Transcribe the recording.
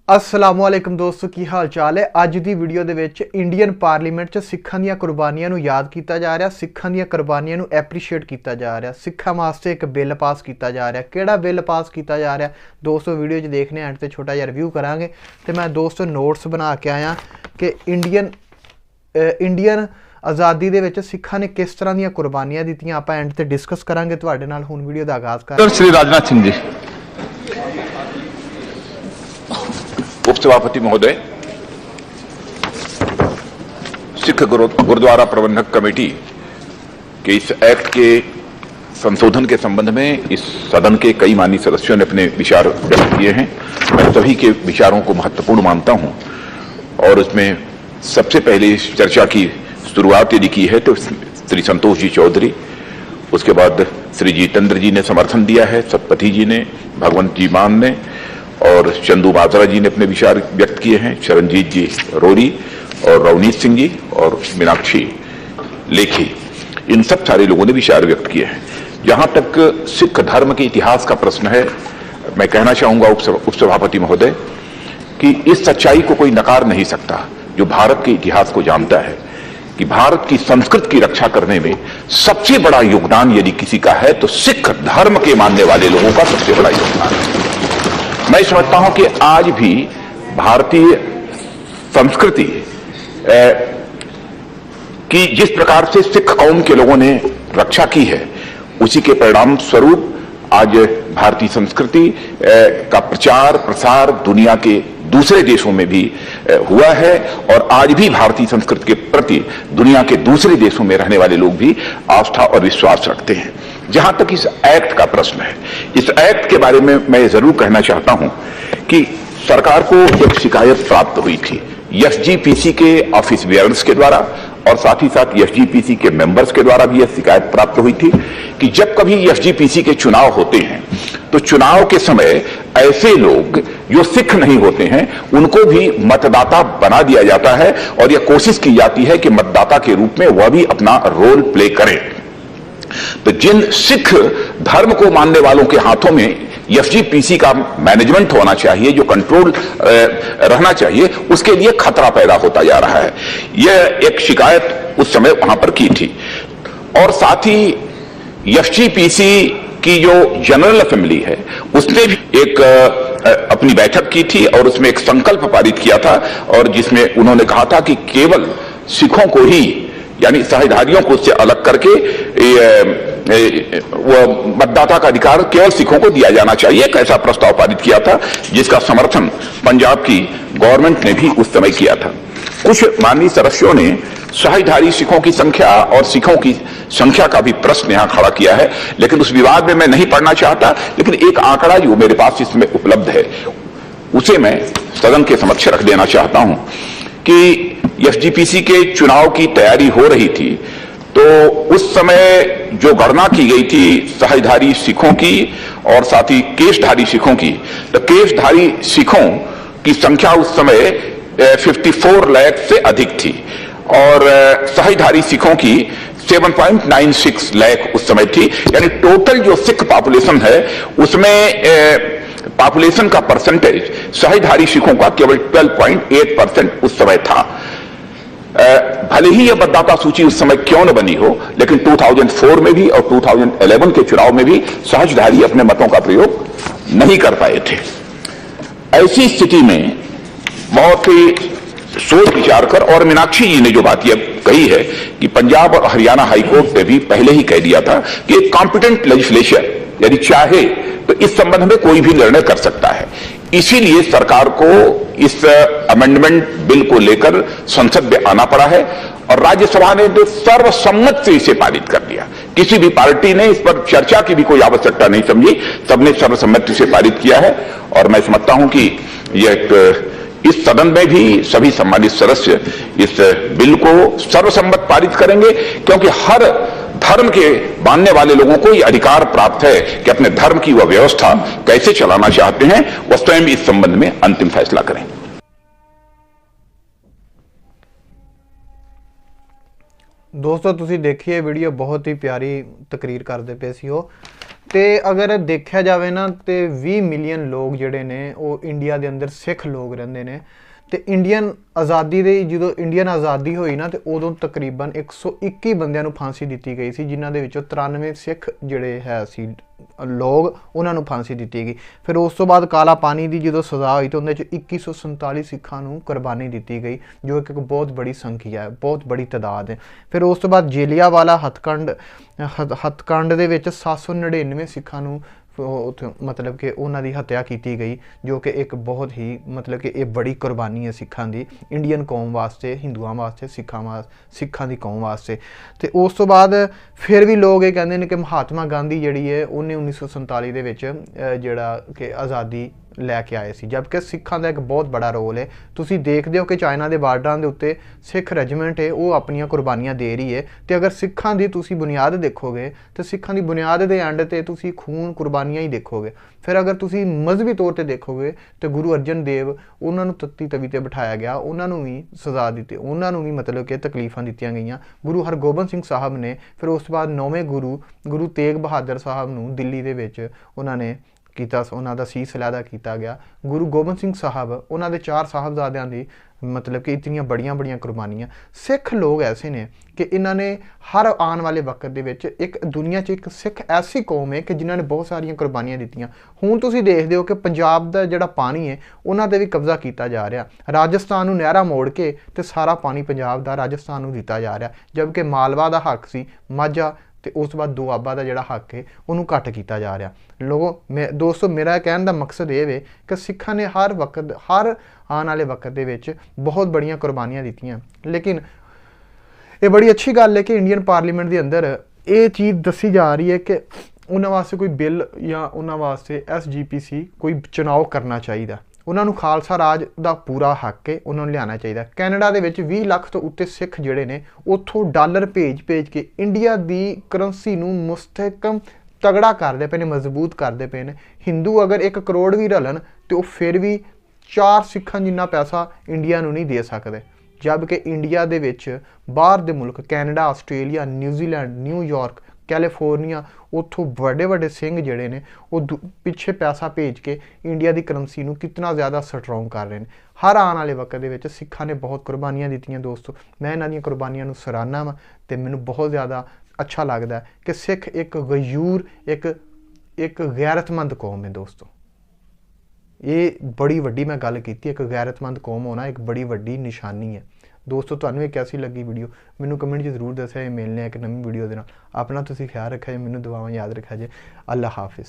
असलामुअलैकुम दोस्तों की हाल चाल है। अज की video they which Indian parliament च सिखां दी कुर्बानियां नूं याद किया जा रहा, सिखां दी कुर्बानियां नूं एप्रीशिएट किया जा रहा, सिखां वास्ते एक बिल पास किया जा रहा। किहड़ा बिल पास किया जा रहा दोस्तों वीडियो च देखने एंड ते छोटा जिहा रिव्यू करांगे। तो मैं दोस्तों नोट्स बना के आया कि इंडियन आज़ादी दे विच सिखां ने किस तरह दी कुर्बानियां दित्तियां, आपां एंड ते डिस्कस करांगे। तुहाडे नाल हुण वीडियो दा आगाज़ कर श्री राजनाथ सिंह जी। उपसभापति महोदय, सिख गुरुद्वारा प्रबंधक कमेटी के इस एक्ट के संशोधन के संबंध में इस सदन के कई माननीय सदस्यों ने अपने विचार व्यक्त किए हैं। मैं सभी के विचारों को महत्वपूर्ण मानता हूं और उसमें सबसे पहले इस चर्चा की शुरुआत यदि की है तो श्री संतोष जी चौधरी, उसके बाद श्री जितेंद्र जी ने समर्थन दिया है, सतपति जी ने, भगवंत जी मान ने और चंदू माजरा जी ने अपने विचार व्यक्त किए हैं, चरणजीत जी रोरी और रवनीत सिंह जी और मीनाक्षी लेखी, इन सब सारे लोगों ने विचार व्यक्त किए हैं। जहां तक सिख धर्म के इतिहास का प्रश्न है, मैं कहना चाहूंगा उपसभापति महोदय कि इस सच्चाई को कोई नकार नहीं सकता जो भारत के इतिहास को जानता है कि भारत की संस्कृति की रक्षा करने में सबसे बड़ा योगदान यदि किसी का है तो सिख धर्म के मानने वाले लोगों का सबसे बड़ा योगदान है। मैं समझता हूं कि आज भी भारतीय संस्कृति की जिस प्रकार से सिख कौम के लोगों ने रक्षा की है, उसी के परिणाम स्वरूप आज भारतीय संस्कृति का प्रचार प्रसार दुनिया के दूसरे देशों में भी हुआ है और आज भी भारतीय संस्कृति के प्रति दुनिया के दूसरे देशों में रहने वाले लोग भी आस्था और विश्वास रखते हैं। जहां तक इस एक्ट का प्रश्न है, इस एक्ट के बारे में मैं जरूर कहना चाहता हूं कि सरकार को एक शिकायत प्राप्त हुई थी एसजीपीसी के ऑफिस बेयर्स के द्वारा और साथ ही साथ एसजीपीसी के मेंबर्स के द्वारा भी यह शिकायत प्राप्त हुई थी कि जब कभी एसजीपीसी के चुनाव होते हैं तो चुनाव के समय ऐसे लोग जो सिख नहीं होते हैं उनको भी मतदाता बना दिया जाता है और यह कोशिश की जाती है कि मतदाता के रूप में वह भी अपना रोल प्ले करें। तो जिन सिख धर्म को मानने वालों के हाथों में एसजीपीसी का मैनेजमेंट होना चाहिए, जो कंट्रोल रहना चाहिए, उसके लिए खतरा पैदा होता जा रहा है। यह एक शिकायत उस समय वहां पर की थी और साथ ही एसजीपीसी की जो जनरल असेंबली है उसने भी एक अपनी बैठक की थी और उसमें एक संकल्प पारित किया था और जिसमें उन्होंने कहा था कि केवल सिखों को ही यानी सहधारियों को उससे अलग करके वो मतदाता का अधिकार केवल सिखों को दिया जाना चाहिए, एक ऐसा प्रस्ताव पारित किया था जिसका समर्थन पंजाब की गवर्नमेंट ने भी उस समय किया था। कुछ माननीय सदस्यों ने सहधारी सिखों की संख्या और सिखों की संख्या का भी प्रश्न यहां खड़ा किया है, लेकिन उस विवाद में मैं नहीं पढ़ना चाहता, लेकिन एक आंकड़ा जो मेरे पास इसमें उपलब्ध है उसे मैं सदन के समक्ष रख देना चाहता हूं कि एसजीपीसी के चुनाव की तैयारी हो रही थी तो उस समय जो गणना की गई थी सहधारी सिखों की और साथ ही केशधारी सिखों की, तो केशधारी सिखों की संख्या उस समय 54 लाख से अधिक थी और सहधारी सिखों की 7.96 लाख उस समय थी। यानी टोटल जो सिख पॉपुलेशन है उसमें पॉपुलेशन का परसेंटेज सहधारी सिखों का केवल 12.8% उस समय था। भले ही यह मतदाता सूची उस समय क्यों न बनी हो, लेकिन 2004 में भी और 2011 के चुनाव में भी सहजधारी अपने मतों का प्रयोग नहीं कर पाए थे। ऐसी स्थिति में बहुत ही सोच विचार कर, और मीनाक्षी जी ने जो बात यह कही है कि पंजाब और हरियाणा हाईकोर्ट ने भी पहले ही कह दिया था कि एक कॉम्पिटेंट लेजिस्लेचर यदि चाहे तो इस संबंध में कोई भी निर्णय कर सकता है, इसीलिए सरकार को इस अमेंडमेंट बिल को लेकर संसद में आना पड़ा है और राज्यसभा ने तो सर्वसम्मत से इसे पारित कर दिया। किसी भी पार्टी ने इस पर चर्चा की भी कोई आवश्यकता नहीं समझी, सबने सर्वसम्मति से पारित किया है और मैं समझता हूं कि यह इस सदन में भी सभी सम्मानित सदस्य इस बिल को सर्वसम्मत पारित करेंगे, क्योंकि हर धर्म के मानने वाले लोगों को यह अधिकार प्राप्त है कि अपने धर्म की वह व्यवस्था कैसे चलाना चाहते हैं, वह स्वयं इस संबंध में अंतिम फैसला करें। दोस्तों तुसी देखिए वीडियो बहुत ही प्यारी तकरीर करते पे सी। ਤੇ ਅਗਰ ਦੇਖਿਆ ਜਾਵੇ ਨਾ ਤੇ 20 ਮਿਲੀਅਨ ਲੋਕ ਜਿਹੜੇ ਨੇ ਉਹ ਇੰਡੀਆ ਦੇ ਅੰਦਰ ਸਿੱਖ ਲੋਕ ਰਹਿੰਦੇ ਨੇ। ਤੇ ਇੰਡੀਅਨ ਆਜ਼ਾਦੀ ਦੇ ਜਦੋਂ ਇੰਡੀਅਨ ਆਜ਼ਾਦੀ ਹੋਈ ਨਾ ਤੇ ਉਦੋਂ ਤਕਰੀਬਨ 121 ਬੰਦਿਆਂ ਨੂੰ ਫਾਂਸੀ ਦਿੱਤੀ ਗਈ ਸੀ, ਜਿਨ੍ਹਾਂ ਦੇ ਵਿੱਚੋਂ 93 ਸਿੱਖ ਜਿਹੜੇ ਹੈ ਸੀ ਲੋਕ, ਉਹਨਾਂ ਨੂੰ ਫਾਂਸੀ ਦਿੱਤੀ ਗਈ। ਫਿਰ ਉਸ ਤੋਂ ਬਾਅਦ ਕਾਲਾ ਪਾਣੀ ਦੀ ਜਦੋਂ ਸਜ਼ਾ ਹੋਈ ਤਾਂ ਉਹਦੇ 'ਚ 2147 ਸਿੱਖਾਂ ਨੂੰ ਕੁਰਬਾਨੀ ਦਿੱਤੀ ਗਈ, ਜੋ ਕਿ ਇੱਕ ਬਹੁਤ ਬੜੀ ਸੰਖਿਆ ਹੈ, ਬਹੁਤ ਬੜੀ ਤਾਦਾਦ ਹੈ। ਫਿਰ ਉਸ ਤੋਂ ਬਾਅਦ ਜੇਲਿਆਂਵਾਲਾ ਹੱਤਕਾਂਡ ਦੇ ਵਿੱਚ 799 ਸਿੱਖਾਂ ਨੂੰ ਉੱਥੇ ਮਤਲਬ ਕਿ ਉਹਨਾਂ ਦੀ ਹੱਤਿਆ ਕੀਤੀ ਗਈ, ਜੋ ਕਿ ਇੱਕ ਬਹੁਤ ਹੀ ਮਤਲਬ ਕਿ ਇਹ ਬੜੀ ਕੁਰਬਾਨੀ ਹੈ ਸਿੱਖਾਂ ਦੀ, ਇੰਡੀਅਨ ਕੌਮ ਵਾਸਤੇ, ਹਿੰਦੂਆਂ ਵਾਸਤੇ, ਸਿੱਖਾਂ ਦੀ ਕੌਮ ਵਾਸਤੇ। ਤੇ ਉਸ ਤੋਂ ਬਾਅਦ ਫਿਰ ਵੀ ਲੋਕ ਇਹ ਕਹਿੰਦੇ ਨੇ ਕਿ ਮਹਾਤਮਾ ਗਾਂਧੀ ਜਿਹੜੀ ਹੈ ਉਹਨੇ 1947 ਦੇ ਵਿੱਚ ਜਿਹੜਾ ਕਿ ਆਜ਼ਾਦੀ ਲੈ ਕੇ ਆਏ ਸੀ, ਜਦਕਿ ਸਿੱਖਾਂ ਦਾ ਇੱਕ ਬਹੁਤ ਬੜਾ ਰੋਲ ਹੈ। ਤੁਸੀਂ ਦੇਖਦੇ ਹੋ ਕਿ ਚਾਈਨਾ ਦੇ ਬਾਰਡਰਾਂ ਦੇ ਉੱਤੇ ਸਿੱਖ ਰੈਜੀਮੈਂਟ ਹੈ ਉਹ ਆਪਣੀਆਂ ਕੁਰਬਾਨੀਆਂ ਦੇ ਰਹੀ ਹੈ। ਤੇ ਅਗਰ ਸਿੱਖਾਂ ਦੀ ਤੁਸੀਂ ਬੁਨਿਆਦ ਦੇਖੋਗੇ ਤੇ ਸਿੱਖਾਂ ਦੀ ਬੁਨਿਆਦ ਦੇ ਐਂਡ ਤੇ ਤੁਸੀਂ ਖੂਨ ਕੁਰਬਾਨੀਆਂ ਹੀ ਦੇਖੋਗੇ। ਫਿਰ ਅਗਰ ਤੁਸੀਂ ਮਜ਼ਹਬੀ ਤੌਰ ਤੇ ਦੇਖੋਗੇ ਤੇ ਗੁਰੂ ਅਰਜਨ ਦੇਵ, ਉਹਨਾਂ ਨੂੰ ਤੱਤੀ ਤਵੀ ਤੇ ਬਿਠਾਇਆ ਗਿਆ, ਉਹਨਾਂ ਨੂੰ ਵੀ ਸਜ਼ਾ ਦਿੱਤੀ, ਉਹਨਾਂ ਨੂੰ ਵੀ ਮਤਲਬ ਕਿ ਤਕਲੀਫਾਂ ਦਿੱਤੀਆਂ ਗਈਆਂ। ਗੁਰੂ ਹਰਗੋਬਿੰਦ ਸਿੰਘ ਸਾਹਿਬ ਨੇ, ਫਿਰ ਉਸ ਤੋਂ ਬਾਅਦ 9ਵੇਂ ਗੁਰੂ ਤੇਗ ਬਹਾਦਰ ਸਾਹਿਬ ਨੂੰ ਦਿੱਲੀ ਦੇ ਵਿੱਚ ਉਹਨਾਂ ਨੇ ਕੀਤਾ, ਉਹਨਾਂ ਦਾ ਸੀਸ ਲਹਿਦਾ ਕੀਤਾ ਗਿਆ। ਗੁਰੂ ਗੋਬਿੰਦ ਸਿੰਘ ਸਾਹਿਬ, ਉਹਨਾਂ ਦੇ 4 ਸਾਹਿਬਜ਼ਾਦਿਆਂ ਦੀ ਮਤਲਬ ਕਿ ਇਤਨੀਆਂ ਬੜੀਆਂ ਕੁਰਬਾਨੀਆਂ। ਸਿੱਖ ਲੋਕ ਐਸੇ ਨੇ ਕਿ ਇਹਨਾਂ ਨੇ ਹਰ ਆਉਣ ਵਾਲੇ ਵਕਤ ਦੇ ਵਿੱਚ ਇੱਕ ਦੁਨੀਆ 'ਚ ਇੱਕ ਸਿੱਖ ਐਸੀ ਕੌਮ ਹੈ ਕਿ ਜਿਨ੍ਹਾਂ ਨੇ ਬਹੁਤ ਸਾਰੀਆਂ ਕੁਰਬਾਨੀਆਂ ਦਿੱਤੀਆਂ। ਹੁਣ ਤੁਸੀਂ ਦੇਖਦੇ ਹੋ ਕਿ ਪੰਜਾਬ ਦਾ ਜਿਹੜਾ ਪਾਣੀ ਹੈ ਉਹਨਾਂ 'ਤੇ ਵੀ ਕਬਜ਼ਾ ਕੀਤਾ ਜਾ ਰਿਹਾ, ਰਾਜਸਥਾਨ ਨੂੰ ਨਹਿਰਾਂ ਮੋੜ ਕੇ ਤੇ ਸਾਰਾ ਪਾਣੀ ਪੰਜਾਬ ਦਾ ਰਾਜਸਥਾਨ ਨੂੰ ਦਿੱਤਾ ਜਾ ਰਿਹਾ, ਜਦਕਿ ਮਾਲਵਾ ਦਾ ਹੱਕ ਸੀ, ਮਾਝਾ ਤੇ ਉਸ ਤੋਂ ਬਾਅਦ ਦੁਆਬਾ ਦਾ ਜਿਹੜਾ ਹੱਕ ਹੈ ਉਹਨੂੰ ਘੱਟ ਕੀਤਾ ਜਾ ਰਿਹਾ। ਦੋਸਤੋ, ਮੇਰਾ ਕਹਿਣ ਦਾ ਮਕਸਦ ਇਹ ਵੇ ਕਿ ਸਿੱਖਾਂ ਨੇ ਹਰ ਆਉਣ ਵਾਲੇ ਵਕਤ ਦੇ ਵਿੱਚ ਬਹੁਤ ਬੜੀਆਂ ਕੁਰਬਾਨੀਆਂ ਦਿੱਤੀਆਂ। ਲੇਕਿਨ ਇਹ ਬੜੀ ਅੱਛੀ ਗੱਲ ਹੈ ਕਿ ਇੰਡੀਅਨ ਪਾਰਲੀਮੈਂਟ ਦੇ ਅੰਦਰ ਇਹ ਚੀਜ਼ ਦੱਸੀ ਜਾ ਰਹੀ ਹੈ ਕਿ ਉਹਨਾਂ ਵਾਸਤੇ ਕੋਈ ਬਿੱਲ ਜਾਂ ਉਹਨਾਂ ਵਾਸਤੇ SGPC ਕੋਈ ਚੁਣਾਵ ਕਰਨਾ ਚਾਹੀਦਾ। ਉਹਨਾਂ ਨੂੰ ਖਾਲਸਾ ਰਾਜ ਦਾ ਪੂਰਾ ਹੱਕ ਹੈ, ਉਹਨਾਂ ਨੂੰ ਲਿਆਉਣਾ ਚਾਹੀਦਾ। ਕੈਨੇਡਾ ਦੇ ਵਿੱਚ 20 ਲੱਖ ਤੋਂ ਉੱਤੇ ਸਿੱਖ ਜਿਹੜੇ ਨੇ ਉੱਥੋਂ ਡਾਲਰ ਭੇਜ ਕੇ ਇੰਡੀਆ ਦੀ ਕਰੰਸੀ ਨੂੰ ਮੁਸਤਹਕਮ ਤਗੜਾ ਕਰਦੇ ਪਏ ਨੇ, ਮਜ਼ਬੂਤ ਕਰਦੇ ਪਏ ਨੇ। ਹਿੰਦੂ ਅਗਰ 1 ਕਰੋੜ ਵੀ ਰਲਣ ਤੇ ਉਹ ਫਿਰ ਵੀ 4 ਸਿੱਖਾਂ ਜਿੰਨਾ ਪੈਸਾ ਇੰਡੀਆ ਨੂੰ ਨਹੀਂ ਦੇ ਸਕਦੇ, ਜਦਕਿ ਇੰਡੀਆ ਦੇ ਵਿੱਚ ਬਾਹਰ ਦੇ ਮੁਲਕ Canada, Australia, New Zealand, New York, California, ਉੱਥੋਂ ਵੱਡੇ ਸਿੰਘ ਜਿਹੜੇ ਨੇ ਉਹ ਪਿੱਛੇ ਪੈਸਾ ਭੇਜ ਕੇ ਇੰਡੀਆ ਦੀ ਕਰੰਸੀ ਨੂੰ ਕਿਤਨਾ ਜ਼ਿਆਦਾ ਸਟਰੋਂਗ ਕਰ ਰਹੇ ਨੇ। ਹਰ ਆਉਣ ਵਾਲੇ ਵਕਤ ਦੇ ਵਿੱਚ ਸਿੱਖਾਂ ਨੇ ਬਹੁਤ ਕੁਰਬਾਨੀਆਂ ਦਿੱਤੀਆਂ ਦੋਸਤੋ। ਮੈਂ ਇਹਨਾਂ ਦੀਆਂ ਕੁਰਬਾਨੀਆਂ ਨੂੰ ਸਰਾਹਨਾ ਵਾ ਤੇ ਮੈਨੂੰ ਬਹੁਤ ਜ਼ਿਆਦਾ ਅੱਛਾ ਲੱਗਦਾ ਕਿ ਸਿੱਖ ਇੱਕ ਗਯੂਰ, ਇੱਕ ਗੈਰਤਮੰਦ ਕੌਮ ਹੈ ਦੋਸਤੋ। ਇਹ ਬੜੀ ਵੱਡੀ ਮੈਂ ਗੱਲ ਕੀਤੀ, ਇੱਕ ਗੈਰਤਮੰਦ ਕੌਮ ਹੋਣਾ ਇੱਕ ਬੜੀ ਵੱਡੀ ਨਿਸ਼ਾਨੀ ਹੈ ਦੋਸਤੋ। ਤੁਹਾਨੂੰ ਇਹ ਕੈਸੀ ਲੱਗੀ ਵੀਡੀਓ ਮੈਨੂੰ ਕਮੈਂਟ 'ਚ ਜ਼ਰੂਰ ਦੱਸਿਆ। ਮਿਲਨੇ ਆ ਇੱਕ ਨਵੀਂ ਵੀਡੀਓ ਦੇ ਨਾਲ। ਆਪਣਾ ਤੁਸੀਂ ਖਿਆਲ ਰੱਖਿਆ ਜੇ, ਮੈਨੂੰ ਦੁਆਵਾਂ ਯਾਦ ਰੱਖਿਆ ਜੇ। ਅੱਲਾ ਹਾਫਿਜ਼।